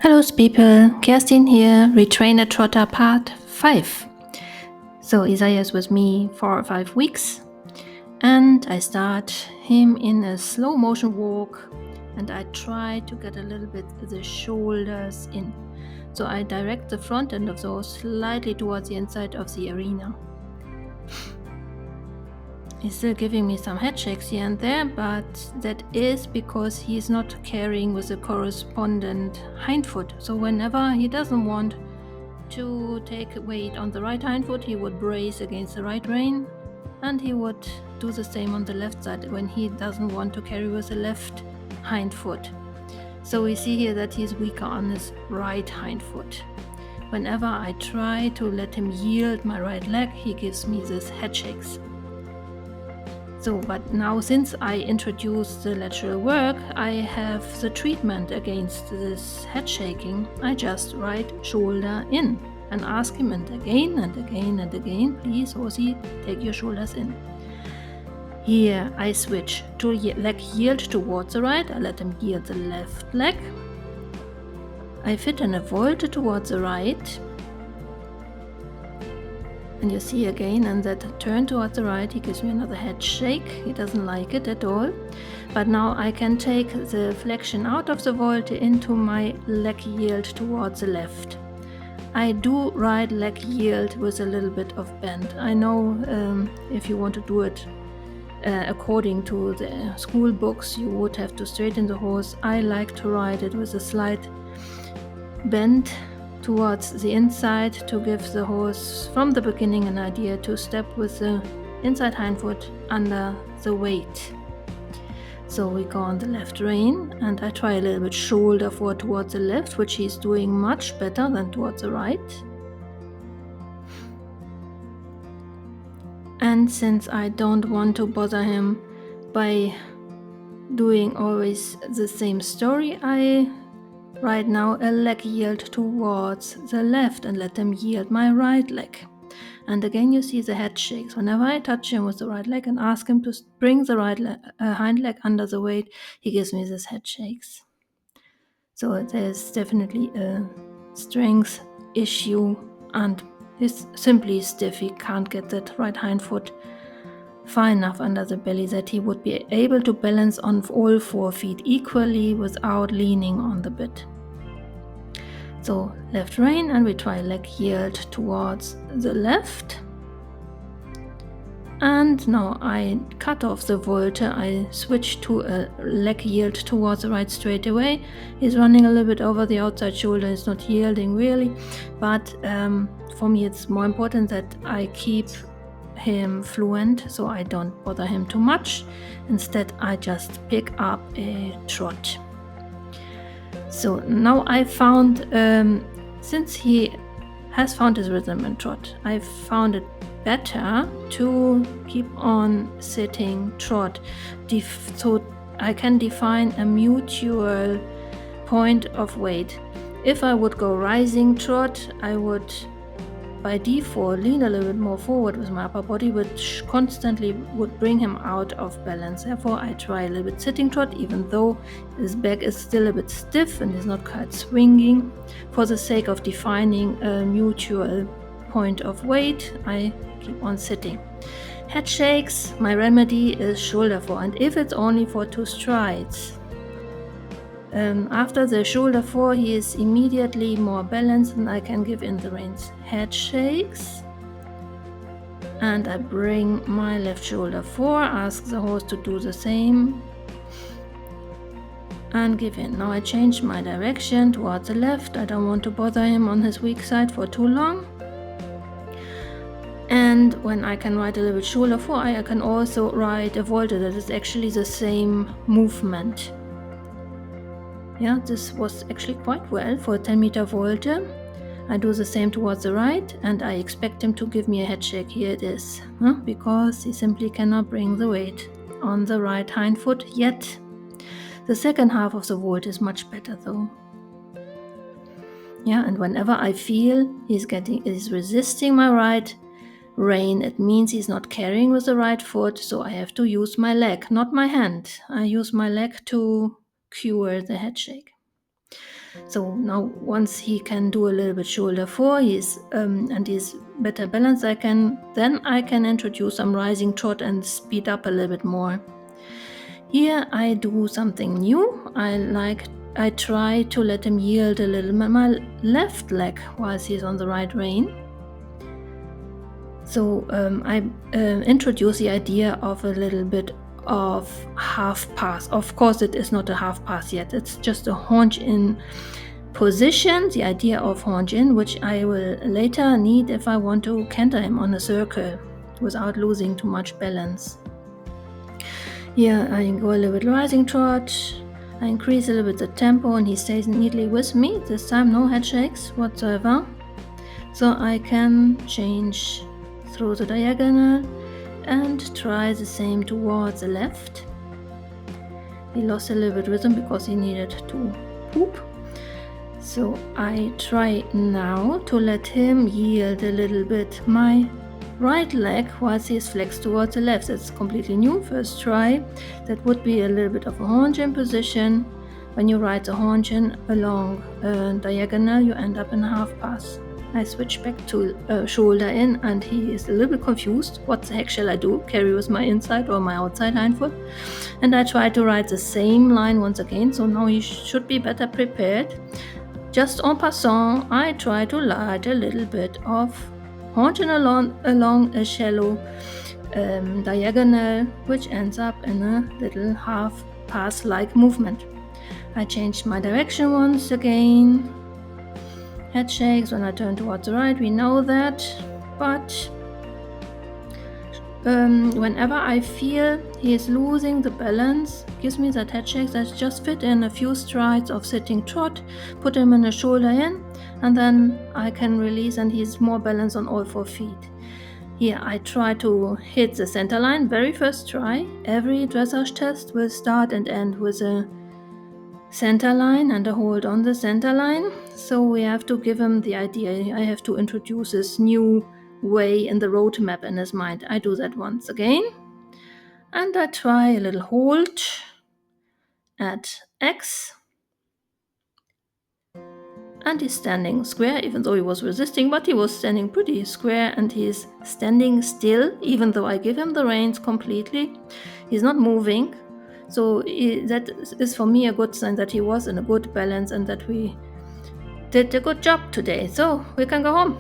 Hello people, Kerstin here, Retrain a Trotter part 5. So Isaiah is with me for 5 weeks and I start him in a slow motion walk and I try to get a little bit the shoulders in. So I direct the front end of the horse slightly towards the inside of the arena. He's still giving me some head shakes here and there, but that is because he's not carrying with the correspondent hind foot. So whenever he doesn't want to take weight on the right hind foot, he would brace against the right rein, and he would do the same on the left side when he doesn't want to carry with the left hind foot. So we see here that he's weaker on his right hind foot. Whenever I try to let him yield my right leg, he gives me this head shakes. So, but now since I introduced the lateral work, I have the treatment against this head shaking. I just write shoulder in and ask him and again and again and again, please horsey, take your shoulders in. Here I switch to leg yield towards the right. I let him yield the left leg. I fit in a volte towards the right. And you see again, and that turn towards the right, he gives me another head shake. He doesn't like it at all. But now I can take the flexion out of the volte into my leg yield towards the left. I do ride leg yield with a little bit of bend. I know if you want to do it according to the school books, you would have to straighten the horse. I like to ride it with a slight bend towards the inside to give the horse from the beginning an idea to step with the inside hind foot under the weight. So we go on the left rein and I try a little bit shoulder-fore towards the left, which he's doing much better than towards the right. And since I don't want to bother him by doing always the same story, I right now a leg yield towards the left and let him yield my right leg. And again you see the head shakes. Whenever I touch him with the right leg and ask him to bring the right hind leg under the weight, he gives me this head shakes. So there's definitely a strength issue and he's simply stiff. He can't get that right hind foot far enough under the belly that he would be able to balance on all 4 feet equally without leaning on the bit. So left rein and we try leg yield towards the left. And now I cut off the volte, I switch to a leg yield towards the right straight away. He's running a little bit over the outside shoulder, he's not yielding really, but for me it's more important that I keep him fluent, so I don't bother him too much. Instead I just pick up a trot. So now I found, since he has found his rhythm in trot, I found it better to keep on sitting trot, so I can define a mutual point of weight. If I would go rising trot, I would by default lean a little bit more forward with my upper body, which constantly would bring him out of balance. Therefore I try a little bit sitting trot, even though his back is still a bit stiff and is not quite swinging. For the sake of defining a mutual point of weight, I keep on sitting. Head shakes, my remedy is shoulder-fore, and if it's only for 2 strides. After the shoulder-fore, he is immediately more balanced and I can give in the reins. Head shakes. And I bring my left shoulder forward, ask the horse to do the same. And give in. Now I change my direction towards the left. I don't want to bother him on his weak side for too long. And when I can ride a little bit shoulder-fore, I can also ride a volte that is actually the same movement. Yeah, this was actually quite well for a 10-meter volte. I do the same towards the right and I expect him to give me a head shake. Here it is, because he simply cannot bring the weight on the right hind foot yet. The second half of the volte is much better though. Yeah, and whenever I feel he's resisting my right rein, it means he's not carrying with the right foot, so I have to use my leg, not my hand. I use my leg to cure the head shake. So now once he can do a little bit shoulder-fore, and he's better balanced, I can introduce some rising trot and speed up a little bit more. Here I do something new. I try to let him yield a little my left leg whilst he's on the right rein. So I introduce the idea of a little bit of half pass. Of course, it is not a half pass yet. It's just a haunch in position, the idea of haunch in, which I will later need if I want to canter him on a circle without losing too much balance. Here I go a little bit rising trot. I increase a little bit the tempo and he stays neatly with me. This time no head shakes whatsoever. So I can change through the diagonal and try the same towards the left. He lost a little bit rhythm because he needed to poop. So I try now to let him yield a little bit my right leg whilst he's flexed towards the left. That's completely new, first try. That would be a little bit of a haunch in position. When you ride the haunch in along a diagonal, you end up in a half pass. I switch back to shoulder in and he is a little bit confused. What the heck shall I do? Carry with my inside or my outside hind foot? And I try to ride the same line once again, so now he should be better prepared. Just en passant, I try to ride a little bit of haunching along a shallow diagonal, which ends up in a little half pass-like movement. I changed my direction once again. Head shakes when I turn towards the right, we know that, but whenever I feel he is losing the balance, gives me that head shakes. I just fit in a few strides of sitting trot, put him in a shoulder in, and then I can release and he's more balanced on all 4 feet. Here I try to hit the center line, very first try. Every dressage test will start and end with a center line and a hold on the center line. So we have to give him the idea. I have to introduce this new way in the road map in his mind. I do that once again. And I try a little hold at X. And he's standing square, even though he was resisting, but he was standing pretty square and he's standing still, even though I give him the reins completely. He's not moving. So that is for me a good sign that he was in a good balance and that we did a good job today. So we can go home.